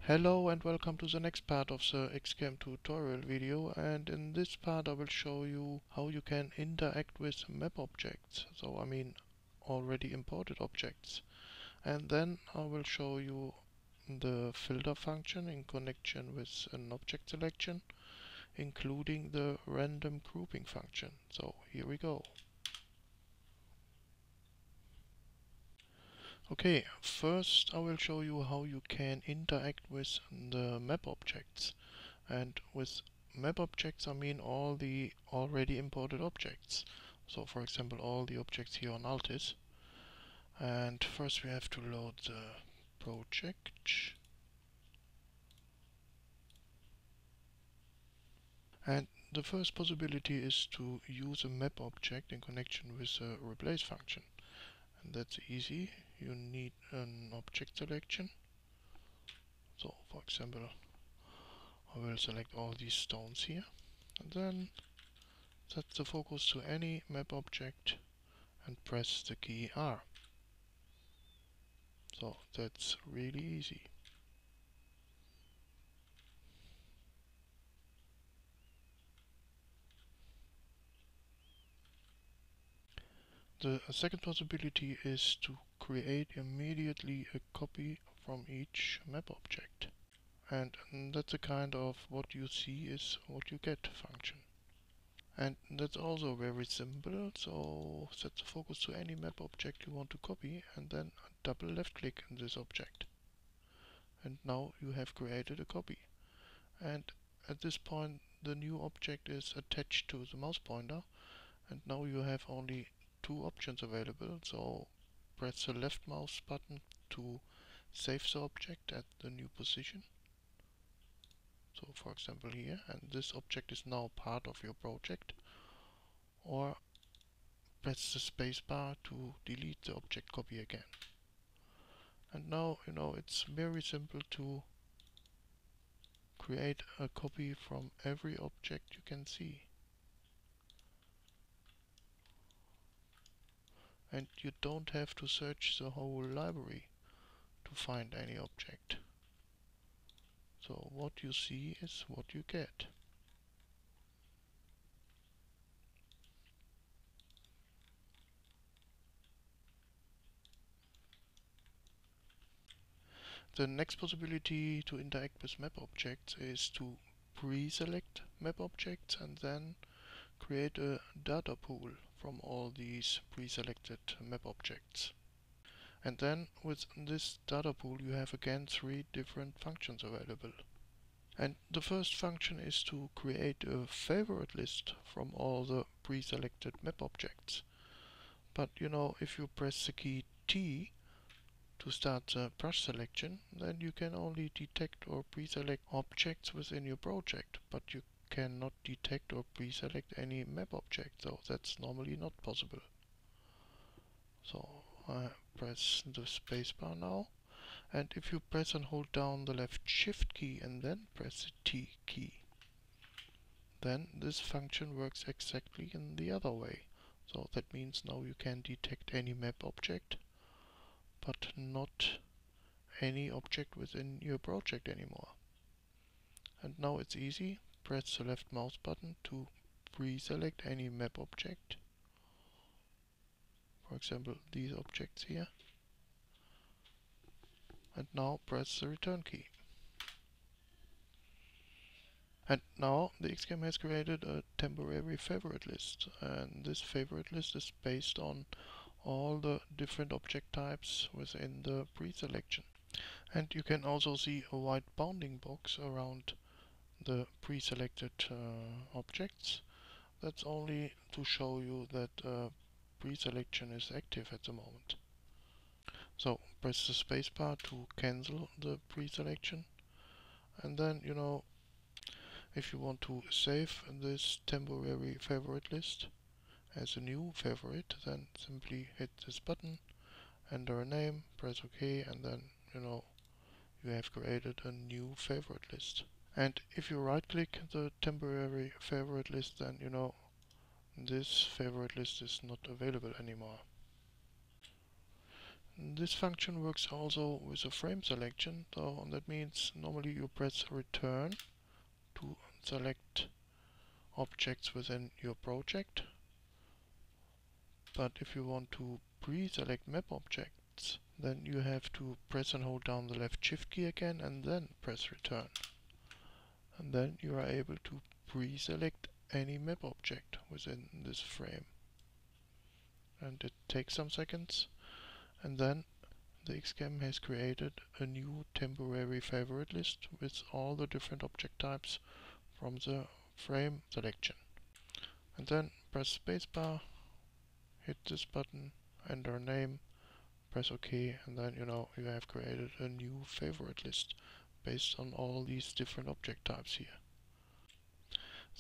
Hello and welcome to the next part of the Xcam tutorial video, and in this part I will show you how you can interact with map objects, so I mean already imported objects. And then I will show you the filter function in connection with an object selection, including the random grouping function. So here we go. Okay, first I will show you how you can interact with the map objects. And with map objects I mean all the already imported objects. So for example all the objects here on Altis. And first we have to load the project. And the first possibility is to use a map object in connection with a replace function. And that's easy. You need an object selection. So for example I will select all these stones here and then set the focus to any map object and press the key R. So that's really easy. The second possibility is to create immediately a copy from each map object. And that's a kind of what you see is what you get function. And that's also very simple, so set the focus to any map object you want to copy and then double left click on this object. And now you have created a copy. And at this point the new object is attached to the mouse pointer, and now you have only two options available. So press the left mouse button to save the object at the new position. So for example here, and this object is now part of your project. Or press the space bar to delete the object copy again. And now it's very simple to create a copy from every object you can see. And you don't have to search the whole library to find any object. So what you see is what you get. The next possibility to interact with map objects is to pre-select map objects and then create a data pool from all these pre-selected map objects. And then with this data pool you have again three different functions available. And the first function is to create a favorite list from all the pre-selected map objects. But if you press the key T to start the brush selection, then you can only detect or pre-select objects within your project, but you cannot detect or pre-select any map object, so that's normally not possible. So I press the spacebar now, and if you press and hold down the left shift key and then press the T key, then this function works exactly in the other way. So that means now you can detect any map object, but not any object within your project anymore. And now it's easy. Press the left mouse button to pre-select any map object. For example, these objects here. And now press the return key. And now the Xcam has created a temporary favorite list, and this favorite list is based on all the different object types within the pre-selection. And you can also see a white bounding box around the pre-selected objects. That's only to show you that pre-selection is active at the moment. So press the spacebar to cancel the pre-selection, and then if you want to save this temporary favorite list as a new favorite, then simply hit this button, enter a name, press OK, and then you have created a new favorite list. And if you right click the temporary favorite list, then this favorite list is not available anymore. This function works also with a frame selection, so that means normally you press return to select objects within your project. But if you want to pre-select map objects, then you have to press and hold down the left shift key again and then press return. And then you are able to pre-select any map object within this frame. And it takes some seconds, and then the XCAM has created a new temporary favorite list with all the different object types from the frame selection. And then press spacebar, hit this button, enter name, press OK, and then you have created a new favorite list based on all these different object types here.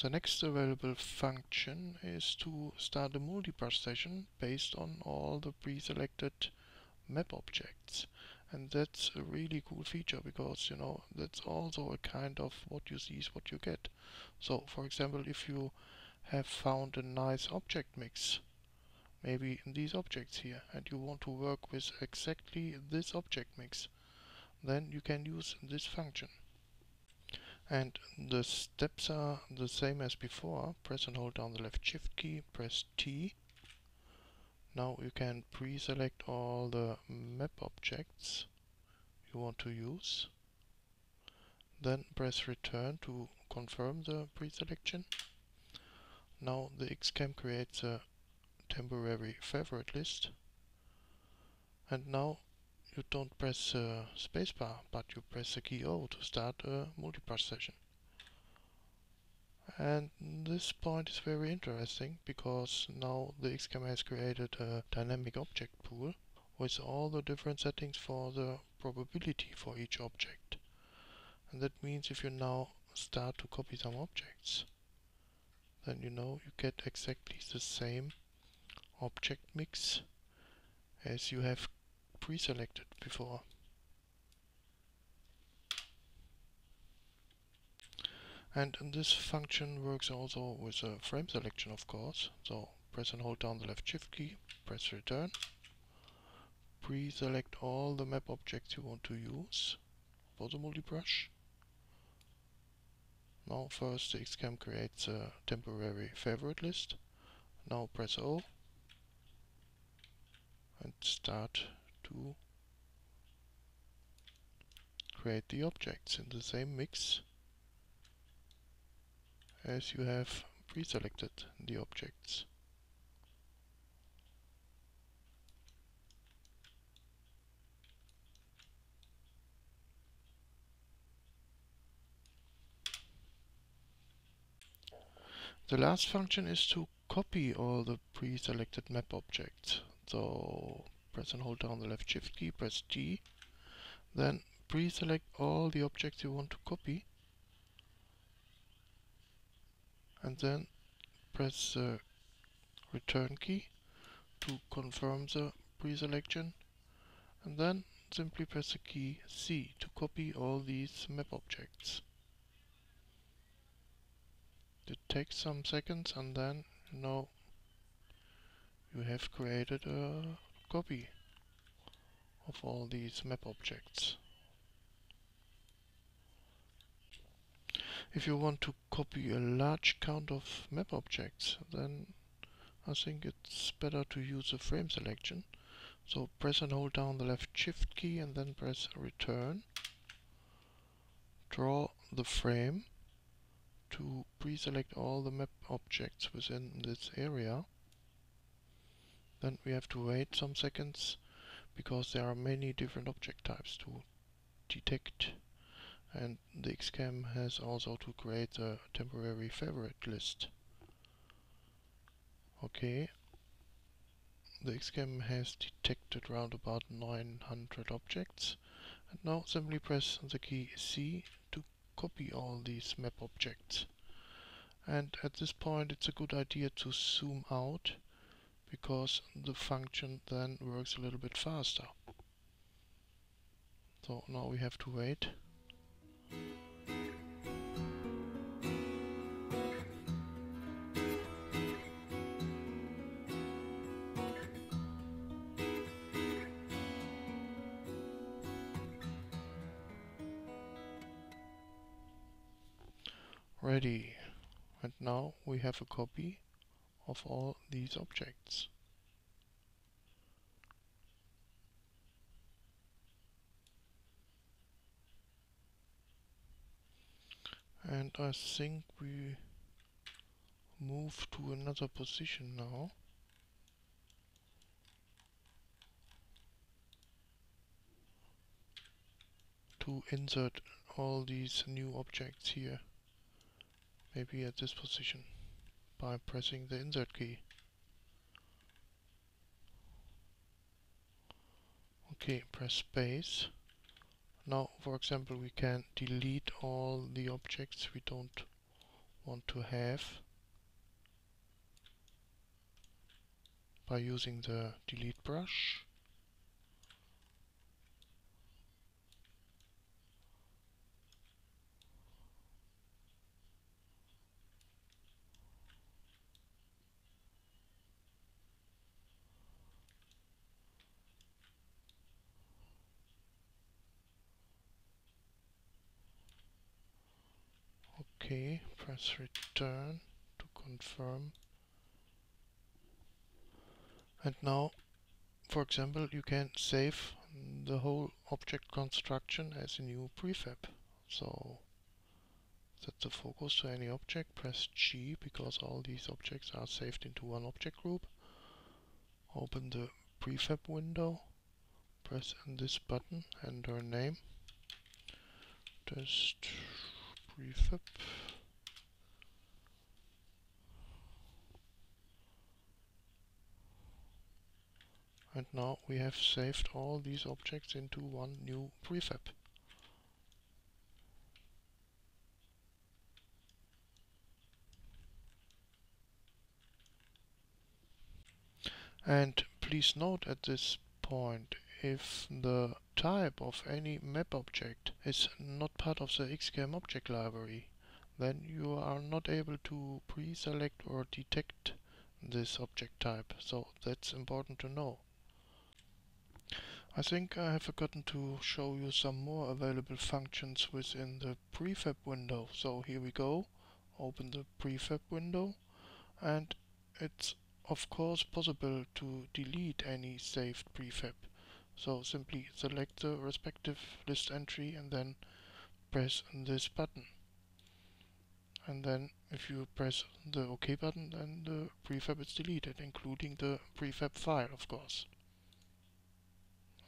The next available function is to start a multi-brush session based on all the pre-selected map objects. And that's a really cool feature because, that's also a kind of what you see is what you get. So, for example, if you have found a nice object mix, maybe in these objects here, and you want to work with exactly this object mix, then you can use this function. And the steps are the same as before. Press and hold down the left shift key, press T. Now you can pre-select all the map objects you want to use. Then press return to confirm the pre-selection. Now the XCAM creates a temporary favorite list. And now you don't press spacebar, but you press the key O to start a multi-brush session. And this point is very interesting because now the XCAM has created a dynamic object pool with all the different settings for the probability for each object. And that means if you now start to copy some objects, then you get exactly the same object mix as you have pre-selected before. And this function works also with a frame selection, of course. So press and hold down the left shift key, press return, pre-select all the map objects you want to use for the multi-brush. Now first the XCAM creates a temporary favorite list. Now press O and start to create the objects in the same mix as you have pre-selected the objects. The last function is to copy all the pre-selected map objects. So press and hold down the left shift key, press G, then pre-select all the objects you want to copy, and then press the return key to confirm the pre-selection, and then simply press the key C to copy all these map objects. It takes some seconds, and then you have created a copy of all these map objects. If you want to copy a large count of map objects, then I think it's better to use a frame selection. So press and hold down the left shift key and then press return. Draw the frame to pre-select all the map objects within this area. Then we have to wait some seconds because there are many different object types to detect, and the XCAM has also to create a temporary favorite list. Okay, the XCAM has detected around about 900 objects, and now simply press the key C to copy all these map objects. And at this point it's a good idea to zoom out because the function then works a little bit faster. So now we have to wait. Ready. And now we have a copy of all these objects. And I think we move to another position now. To insert all these new objects here. Maybe at this position by pressing the insert key. Okay, press space. Now, for example, we can delete all the objects we don't want to have by using the delete brush. Okay, press return to confirm. And now, for example, you can save the whole object construction as a new prefab. So set the focus to any object, press G because all these objects are saved into one object group. Open the prefab window, press this button, enter name, test prefab. And now we have saved all these objects into one new prefab. And please note at this point, if the type of any map object is not part of the XCAM object library, then you are not able to pre-select or detect this object type. So that's important to know. I think I have forgotten to show you some more available functions within the prefab window. So here we go. Open the prefab window, and it's of course possible to delete any saved prefab. So simply select the respective list entry and then press this button. And then if you press the OK button, then the prefab is deleted, including the prefab file, of course.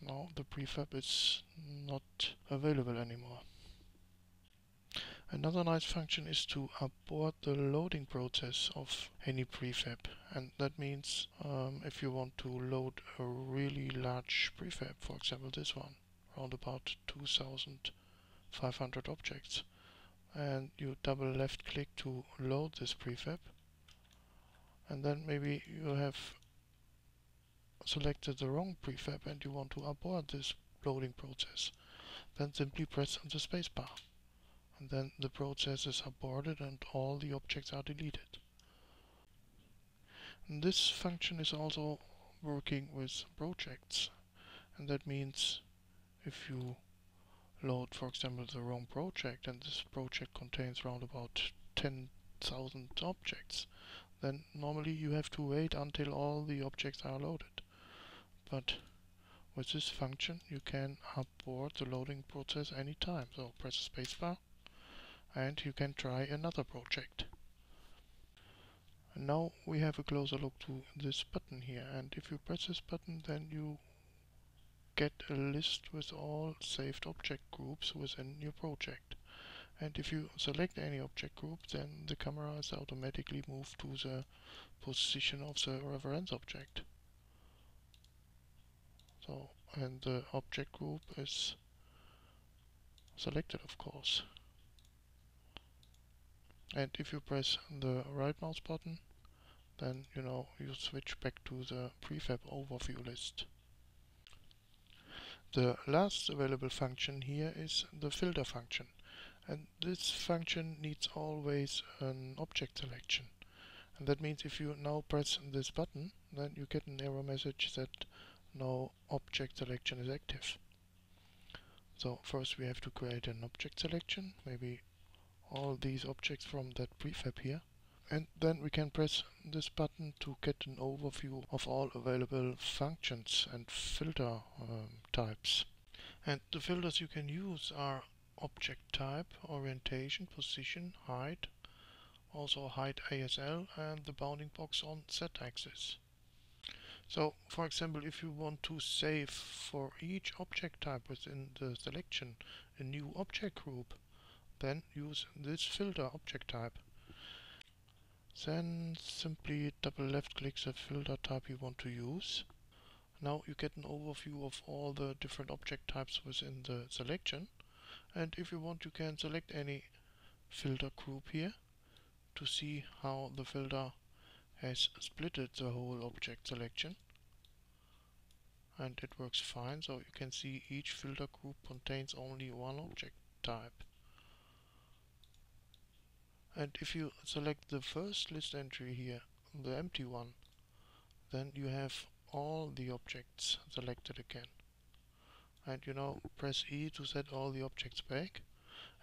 Now the prefab is not available anymore. Another nice function is to abort the loading process of any prefab, and that means if you want to load a really large prefab, for example this one, around about 2500 objects, and you double left click to load this prefab, and then maybe you have selected the wrong prefab and you want to abort this loading process, then simply press the spacebar. And then the process is aborted and all the objects are deleted. And this function is also working with projects, and that means if you load, for example, the wrong project and this project contains around about 10,000 objects, then normally you have to wait until all the objects are loaded. But with this function you can abort the loading process anytime. So press the spacebar and you can try another project. And now we have a closer look to this button here, and if you press this button then you get a list with all saved object groups within your project. And if you select any object group, then the camera is automatically moved to the position of the reference object. So, and the object group is selected, of course. And if you press the right mouse button, then you switch back to the prefab overview list. The last available function here is the filter function, and this function needs always an object selection. And that means if you now press this button, then you get an error message that no object selection is active. So first we have to create an object selection, maybe all these objects from that prefab here. And then we can press this button to get an overview of all available functions and filter types. And the filters you can use are object type, orientation, position, height, also height ASL, and the bounding box on Z-axis. So, for example, if you want to save for each object type within the selection a new object group, then use this filter object type. Then simply double left click the filter type you want to use. Now you get an overview of all the different object types within the selection. And if you want, you can select any filter group here to see how the filter has splitted the whole object selection. And it works fine, so you can see each filter group contains only one object type. And if you select the first list entry here, the empty one, then you have all the objects selected again. And press E to set all the objects back.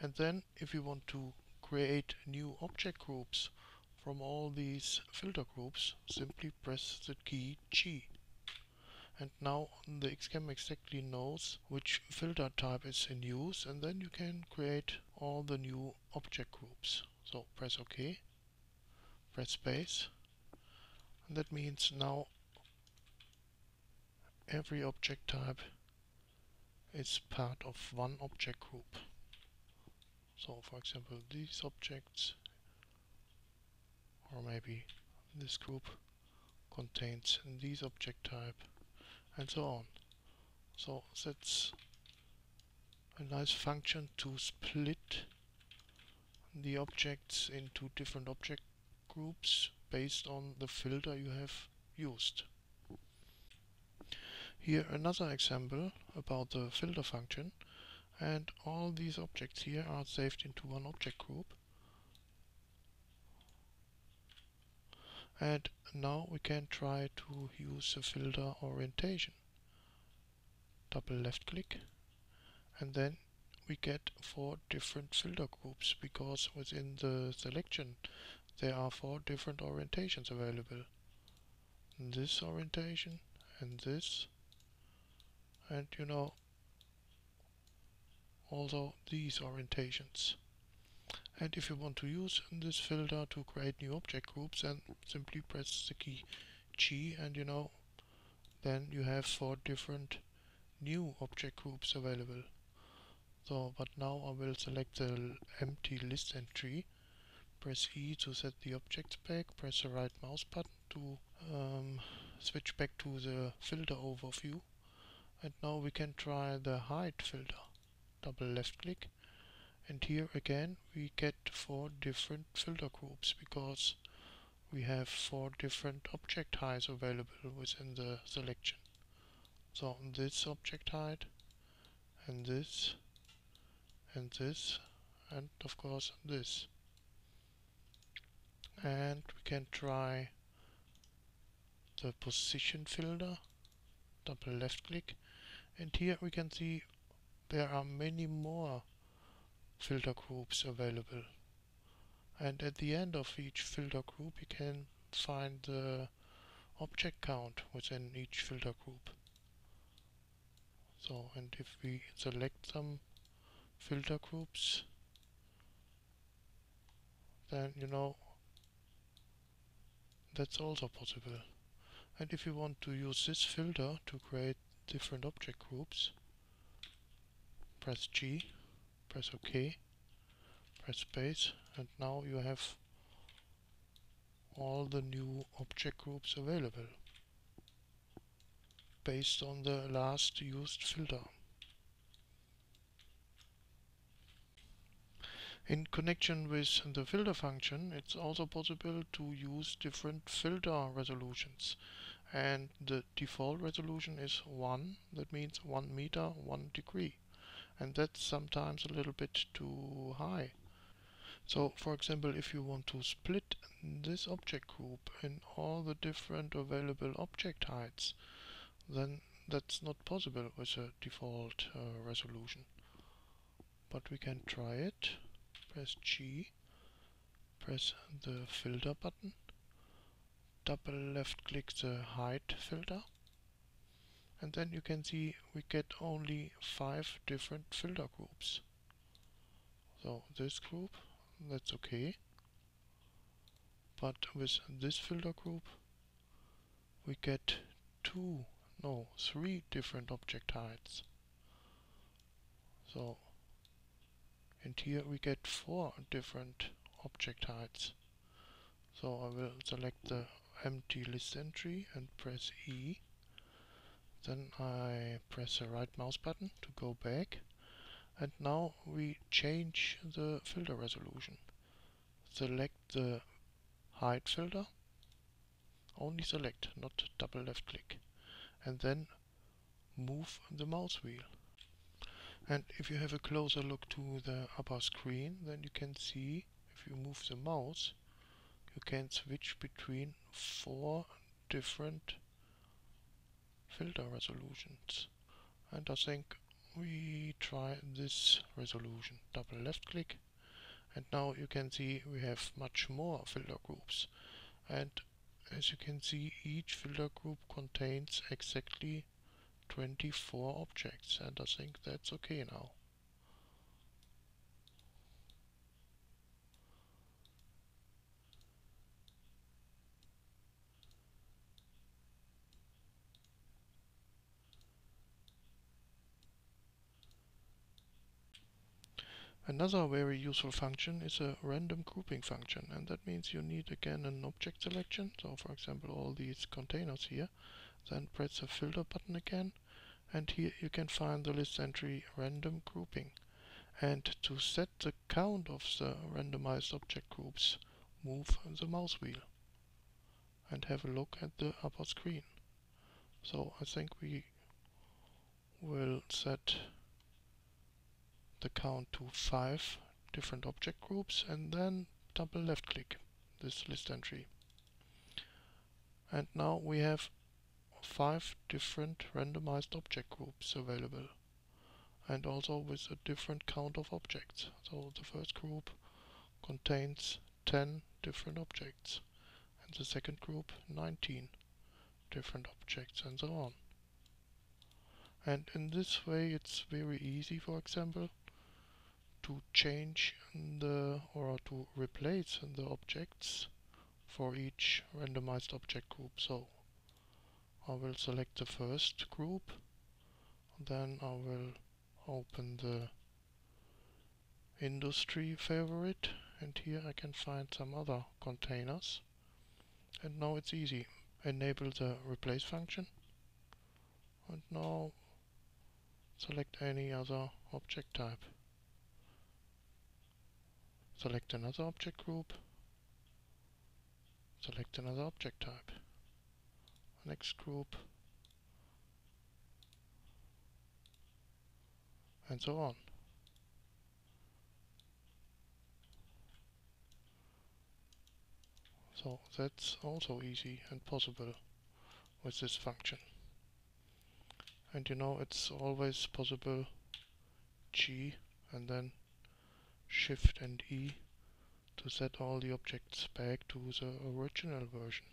And then if you want to create new object groups from all these filter groups, simply press the key G. And now the Xcam exactly knows which filter type is in use, and then you can create all the new object groups. So press OK, press space, and that means now every object type is part of one object group. So for example, these objects, or maybe this group contains these object type, and so on. So that's a nice function to split the objects into different object groups based on the filter you have used. Here another example about the filter function, and all these objects here are saved into one object group. And now we can try to use the filter orientation. Double left click, and then we get 4 different filter groups, because within the selection there are 4 different orientations available. This orientation and this, and also these orientations. And if you want to use this filter to create new object groups, then simply press the key G, and then you have 4 different new object groups available. So, but now I will select the empty list entry, press E to set the objects back, press the right mouse button to switch back to the filter overview, and now we can try the height filter. Double left click, and here again we get 4 different filter groups, because we have 4 different object heights available within the selection. So this object height, and this, and this, and of course this. And we can try the position filter. Double left click, and here we can see there are many more filter groups available, and at the end of each filter group you can find the object count within each filter group. So, and if we select some filter groups, then that's also possible. And if you want to use this filter to create different object groups, press G, press OK, press space, and now you have all the new object groups available based on the last used filter. In connection with the filter function, it's also possible to use different filter resolutions. And the default resolution is 1, that means 1 meter, 1 degree. And that's sometimes a little bit too high. So, for example, if you want to split this object group in all the different available object heights, then that's not possible with a default resolution. But we can try it. press G, press the filter button, double left click the hide filter, and then you can see we get only 5 different filter groups. So this group, that's okay, but with this filter group we get 3 different object heights. So, and here we get 4 different object heights. So I will select the empty list entry and press E. Then I press the right mouse button to go back. And now we change the filter resolution. Select the hide filter. Only select, not double left click. And then move the mouse wheel. And if you have a closer look to the upper screen, then you can see if you move the mouse, you can switch between 4 different filter resolutions. And I think we try this resolution. Double left click, and now you can see we have much more filter groups. And as you can see, each filter group contains exactly 24 objects, and I think that's okay now. Another very useful function is a random grouping function, and that means you need again an object selection. So for example all these containers here, then press the filter button again, and here you can find the list entry random grouping. And to set the count of the randomized object groups, move the mouse wheel and have a look at the upper screen. So I think we will set the count to 5 different object groups and then double left click this list entry. And now we have 5 different randomized object groups available, and also with a different count of objects. So the first group contains 10 different objects, and the second group 19 different objects, and so on. And in this way it's very easy, for example, to change or to replace the objects for each randomized object group. So I will select the first group, then I will open the industry favorite, and here I can find some other containers. And now it's easy. Enable the replace function, and now select any other object type. Select another object group, select another object type, next group, and so on. So that's also easy and possible with this function. And you know, it's always possible G and then Shift and E to set all the objects back to the original version.